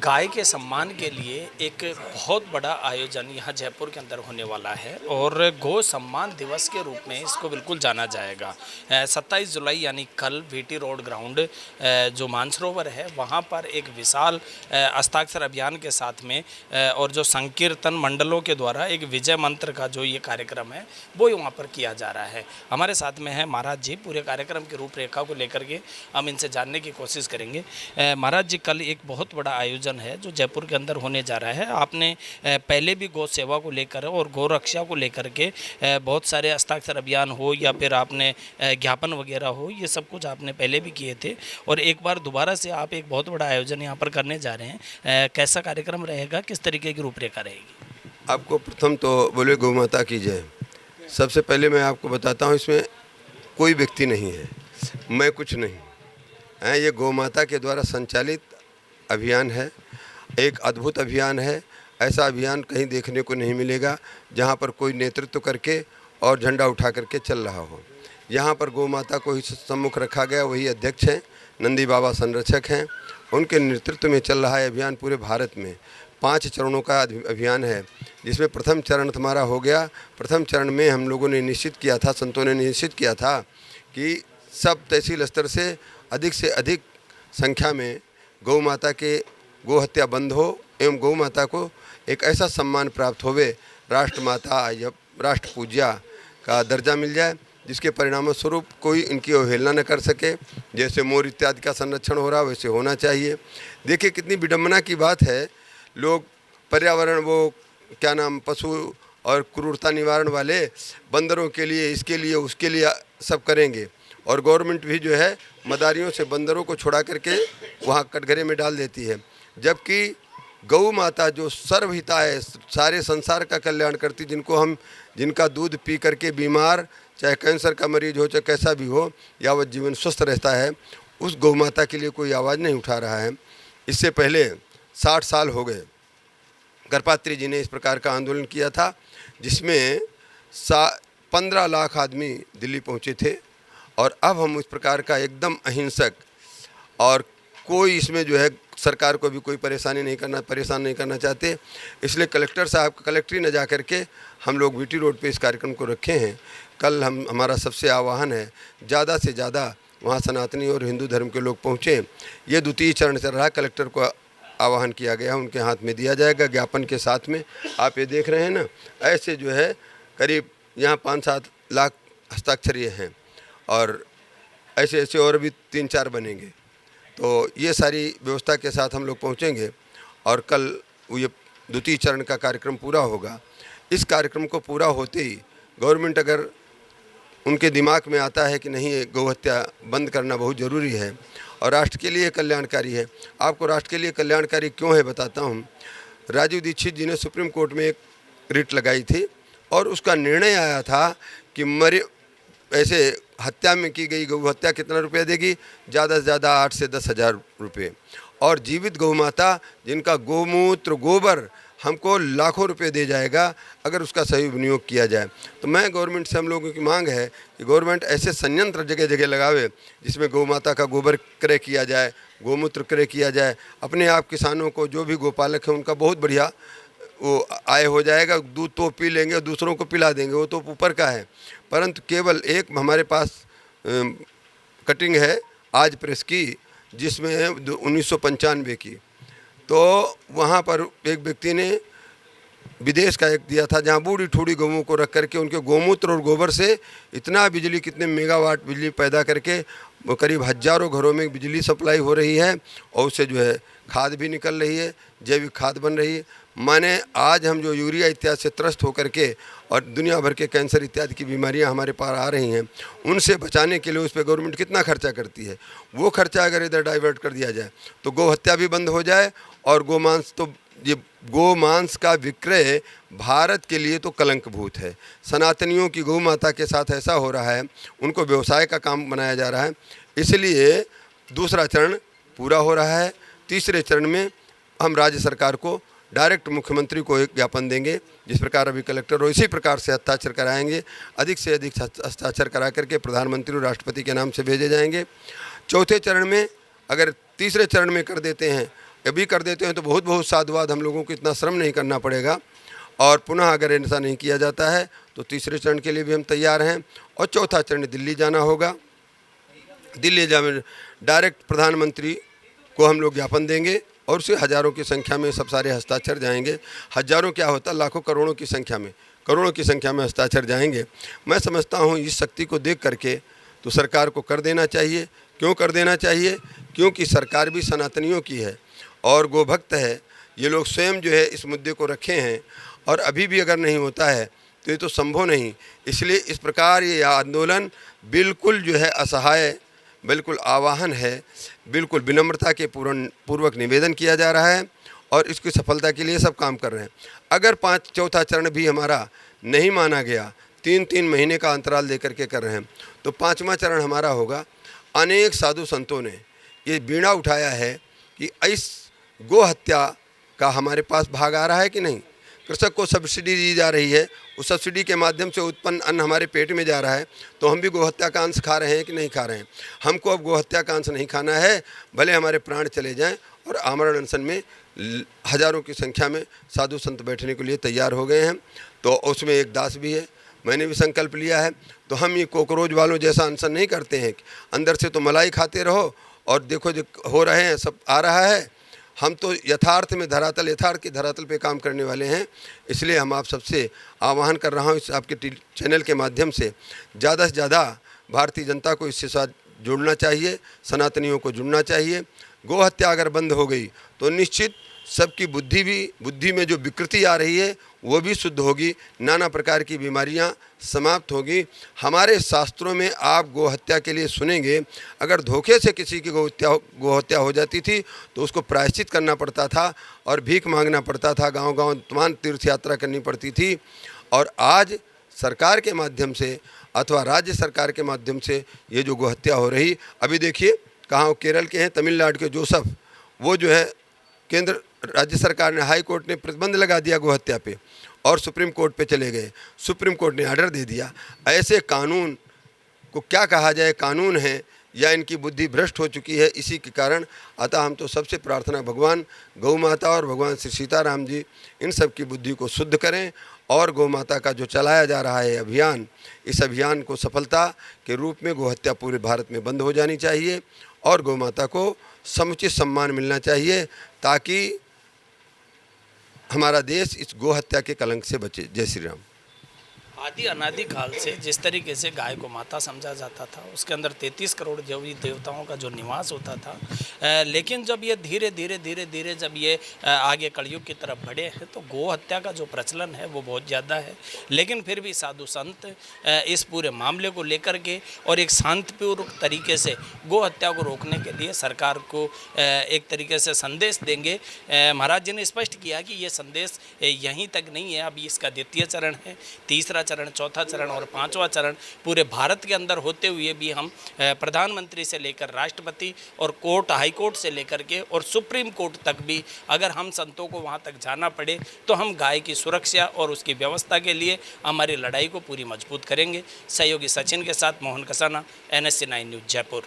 गाय के सम्मान के लिए एक बहुत बड़ा आयोजन यहाँ जयपुर के अंदर होने वाला है और गौ सम्मान दिवस के रूप में इसको बिल्कुल जाना जाएगा। 27 जुलाई यानी कल वीटी रोड ग्राउंड जो मानसरोवर है वहाँ पर एक विशाल हस्ताक्षर अभियान के साथ में और जो संकीर्तन मंडलों के द्वारा एक विजय मंत्र का जो ये कार्यक्रम है वो वहाँ पर किया जा रहा है। हमारे साथ में है महाराज जी। पूरे कार्यक्रम की रूपरेखा को लेकर के हम इनसे जानने की कोशिश करेंगे। महाराज जी, कल एक बहुत बड़ा आयोजन है जो जयपुर के अंदर होने जा रहा है। आपने पहले भी गौ सेवा को लेकर और गौ रक्षा को लेकर के बहुत सारे हस्ताक्षर अभियान हो या फिर आपने ज्ञापन वगैरह हो, ये सब कुछ आपने पहले भी किए थे और एक बार दोबारा से आप एक बहुत बड़ा आयोजन यहाँ पर करने जा रहे हैं। कैसा कार्यक्रम रहेगा, किस तरीके की रूपरेखा रहेगी? आपको प्रथम तो बोले गौ माता की जय। सबसे पहले मैं आपको बताता हूँ, इसमें कोई व्यक्ति नहीं है, मैं कुछ नहीं है। ये गौ माता के द्वारा संचालित अभियान है, एक अद्भुत अभियान है। ऐसा अभियान कहीं देखने को नहीं मिलेगा जहाँ पर कोई नेतृत्व करके और झंडा उठा करके चल रहा हो। यहाँ पर गौ माता को ही सम्मुख रखा गया, वही अध्यक्ष हैं, नंदी बाबा संरक्षक हैं, उनके नेतृत्व में चल रहा है अभियान पूरे भारत में। 5 चरणों का अभियान है, जिसमें प्रथम चरण हमारा हो गया। प्रथम चरण में हम लोगों ने निश्चित किया था, संतों ने निश्चित किया था कि सब तहसील स्तर से अधिक संख्या में गौ माता के गौ हत्या बंद हो एवं गौ माता को एक ऐसा सम्मान प्राप्त होवे, राष्ट्र माता या राष्ट्र पूज्या का दर्जा मिल जाए, जिसके परिणाम स्वरूप कोई इनकी अवहेलना न कर सके। जैसे मोर इत्यादि का संरक्षण हो रहा वैसे होना चाहिए। देखिए कितनी विडंबना की बात है, लोग पर्यावरण वो क्या नाम पशु और क्रूरता निवारण वाले बंदरों के लिए, इसके लिए, उसके लिए सब करेंगे और गवर्नमेंट भी जो है मदारियों से बंदरों को छुड़ा करके वहाँ कटघरे में डाल देती है। जबकि गौ माता जो सर्वहिता है, सारे संसार का कल्याण करती, जिनका दूध पी करके बीमार, चाहे कैंसर का मरीज हो चाहे कैसा भी हो, यावत जीवन स्वस्थ रहता है, उस गौ माता के लिए कोई आवाज़ नहीं उठा रहा है। इससे पहले 60 साल हो गए, गर्पात्री जी ने इस प्रकार का आंदोलन किया था, जिसमें 15 लाख आदमी दिल्ली पहुँचे थे। और अब हम इस प्रकार का एकदम अहिंसक और कोई इसमें जो है सरकार को भी कोई परेशान नहीं करना चाहते, इसलिए कलेक्टर साहब कलेक्ट्री न जा कर के हम लोग वीटी रोड पे इस कार्यक्रम को रखे हैं। कल हमारा सबसे आह्वान है ज़्यादा से ज़्यादा वहाँ सनातनी और हिंदू धर्म के लोग पहुँचें। ये द्वितीय चरण चल रहा है, कलेक्टर को आह्वान किया गया, उनके हाथ में दिया जाएगा ज्ञापन के साथ में। आप ये देख रहे हैं ना, ऐसे जो है करीब यहाँ 5-7 लाख हस्ताक्षर हैं और ऐसे और भी 3-4 बनेंगे। तो ये सारी व्यवस्था के साथ हम लोग पहुँचेंगे और कल ये द्वितीय चरण का कार्यक्रम पूरा होगा। इस कार्यक्रम को पूरा होते ही गवर्नमेंट अगर उनके दिमाग में आता है कि नहीं, ये गौ हत्या बंद करना बहुत ज़रूरी है और राष्ट्र के लिए कल्याणकारी है। आपको राष्ट्र के लिए कल्याणकारी क्यों है बताता हूँ। राजीव दीक्षित जी ने सुप्रीम कोर्ट में एक रिट लगाई थी और उसका निर्णय आया था कि ऐसे हत्या में की गई गौ हत्या कितना रुपया देगी, ज़्यादा से ज़्यादा 8 से 10 हज़ार रुपये, और जीवित गौ माता जिनका गोमूत्र गोबर हमको लाखों रुपए दे जाएगा अगर उसका सही विनियोग किया जाए। तो मैं गवर्नमेंट से हम लोगों की मांग है कि गवर्नमेंट ऐसे संयंत्र जगह जगह लगावे जिसमें गौ माता का गोबर क्रय किया जाए, गोमूत्र क्रय किया जाए। अपने आप किसानों को, जो भी गोपालक हैं, उनका बहुत बढ़िया वो आय हो जाएगा। दूध तो पी लेंगे, दूसरों को पिला देंगे, वो तो ऊपर का है। परंतु केवल एक हमारे पास कटिंग है आज प्रेस की, जिसमें है 1995 की। तो वहाँ पर एक व्यक्ति ने विदेश का एक दिया था, जहाँ बूढ़ी ठूढ़ी गौओं को रख करके उनके गोमूत्र और गोबर से इतना बिजली, कितने मेगावाट बिजली पैदा करके वो करीब हज़ारों घरों में बिजली सप्लाई हो रही है और उससे जो है खाद भी निकल रही है, जैविक खाद बन रही है। माने आज हम जो यूरिया इत्यादि से त्रस्त होकर के और दुनिया भर के कैंसर इत्यादि की बीमारियां हमारे पास आ रही हैं, उनसे बचाने के लिए उस पर गवर्नमेंट कितना खर्चा करती है। वो खर्चा अगर इधर डाइवर्ट कर दिया जाए तो गौ हत्या भी बंद हो जाए और गोमांस, तो ये गोमांस का विक्रय भारत के लिए तो कलंकभूत है। सनातनियों की गौ माता के साथ ऐसा हो रहा है, उनको व्यवसाय का काम बनाया जा रहा है। इसलिए दूसरा चरण पूरा हो रहा है। तीसरे चरण में हम राज्य सरकार को डायरेक्ट मुख्यमंत्री को एक ज्ञापन देंगे, जिस प्रकार अभी कलेक्टर हो इसी प्रकार से हस्ताक्षर कराएंगे। अधिक से अधिक हस्ताक्षर करा करके प्रधानमंत्री और राष्ट्रपति के नाम से भेजे जाएंगे। चौथे चरण में अगर तीसरे चरण में कर देते हैं अभी कर देते हैं तो बहुत बहुत साधुवाद, हम लोगों को इतना श्रम नहीं करना पड़ेगा। और पुनः अगर ऐसा नहीं किया जाता है तो तीसरे चरण के लिए भी हम तैयार हैं। और चौथा चरण दिल्ली जाना होगा। दिल्ली जाने डायरेक्ट प्रधानमंत्री को हम लोग ज्ञापन देंगे और उससे हज़ारों की संख्या में सब सारे हस्ताक्षर जाएंगे। हज़ारों क्या होता, लाखों करोड़ों की संख्या में हस्ताक्षर जाएंगे। मैं समझता हूँ इस शक्ति को देख करके तो सरकार को कर देना चाहिए। क्यों कर देना चाहिए? क्योंकि सरकार भी सनातनियों की है और गोभक्त है। ये लोग स्वयं जो है इस मुद्दे को रखे हैं और अभी भी अगर नहीं होता है तो ये तो संभव नहीं। इसलिए इस प्रकार ये आंदोलन बिल्कुल जो है असहाय, बिल्कुल आह्वान है, बिल्कुल विनम्रता के पूर्वक निवेदन किया जा रहा है और इसकी सफलता के लिए सब काम कर रहे हैं। अगर चौथा चरण भी हमारा नहीं माना गया, 3-3 महीने का अंतराल देकर के कर रहे हैं, तो 5वां चरण हमारा होगा। अनेक साधु संतों ने ये बीड़ा उठाया है कि इस गो हत्या का हमारे पास भाग आ रहा है कि नहीं। कृषक को सब्सिडी दी जा रही है, उस सब्सिडी के माध्यम से उत्पन्न अन्न हमारे पेट में जा रहा है, तो हम भी गोहत्या का अंश खा रहे हैं कि नहीं खा रहे हैं। हमको अब गोहत्या का अंश नहीं खाना है, भले हमारे प्राण चले जाएं। और आमरण अनशन में हज़ारों की संख्या में साधु संत बैठने के लिए तैयार हो गए हैं। तो उसमें एक दास भी है, मैंने भी संकल्प लिया है। तो हम ये कॉकरोच वालों जैसा अनशन नहीं करते हैं, अंदर से तो मलाई खाते रहो और देखो जो हो रहे हैं सब आ रहा है। हम तो यथार्थ की धरातल पे काम करने वाले हैं। इसलिए हम आप सबसे आह्वान कर रहा हूँ इस आपके चैनल के माध्यम से ज़्यादा भारतीय जनता को इससे साथ जुड़ना चाहिए, सनातनियों को जुड़ना चाहिए। गो हत्या अगर बंद हो गई तो निश्चित सबकी बुद्धि में जो विकृति आ रही है वो भी शुद्ध होगी, नाना प्रकार की बीमारियां समाप्त होगी। हमारे शास्त्रों में आप गोहत्या के लिए सुनेंगे, अगर धोखे से किसी की गोहत्या हो जाती थी तो उसको प्रायश्चित करना पड़ता था और भीख मांगना पड़ता था, गांव-गांव तमाम तीर्थ यात्रा करनी पड़ती थी। और आज सरकार के माध्यम से अथवा राज्य सरकार के माध्यम से ये जो गोहत्या हो रही, अभी देखिए कहाँ केरल के हैं, तमिलनाडु के जोसफ, वो जो है केंद्र राज्य सरकार ने, हाई कोर्ट ने प्रतिबंध लगा दिया गोहत्या पे और सुप्रीम कोर्ट पे चले गए। सुप्रीम कोर्ट ने ऑर्डर दे दिया। ऐसे कानून को क्या कहा जाए, कानून है या इनकी बुद्धि भ्रष्ट हो चुकी है इसी के कारण। अतः हम तो सबसे प्रार्थना भगवान गौ माता और भगवान श्री सीताराम जी इन सब की बुद्धि को शुद्ध करें और गौ माता का जो चलाया जा रहा है अभियान, इस अभियान को सफलता के रूप में गोहत्या पूरे भारत में बंद हो जानी चाहिए और गौ माता को समुचित सम्मान मिलना चाहिए ताकि हमारा देश इस गोहत्या के कलंक से बचे। जय श्री राम। आदि अनादि काल से जिस तरीके से गाय को माता समझा जाता था, उसके अंदर 33 करोड़ देवी देवताओं का जो निवास होता था, लेकिन जब ये धीरे धीरे जब ये आगे कलयुग की तरफ बढ़े हैं तो गो हत्या का जो प्रचलन है वो बहुत ज़्यादा है। लेकिन फिर भी साधु संत इस पूरे मामले को लेकर के और एक शांतिपूर्वक तरीके से गो हत्या को रोकने के लिए सरकार को एक तरीके से संदेश देंगे। महाराज जी ने स्पष्ट किया कि ये संदेश यहीं तक नहीं है, अभी इसका द्वितीय चरण है, तीसरा चरण, चौथा चरण और 5वां चरण पूरे भारत के अंदर होते हुए भी हम प्रधानमंत्री से लेकर राष्ट्रपति और कोर्ट, हाई कोर्ट से लेकर के और सुप्रीम कोर्ट तक भी अगर हम संतों को वहां तक जाना पड़े तो हम गाय की सुरक्षा और उसकी व्यवस्था के लिए हमारी लड़ाई को पूरी मजबूत करेंगे। सहयोगी सचिन के साथ मोहन कसाना, NSC 9 न्यूज़ जयपुर।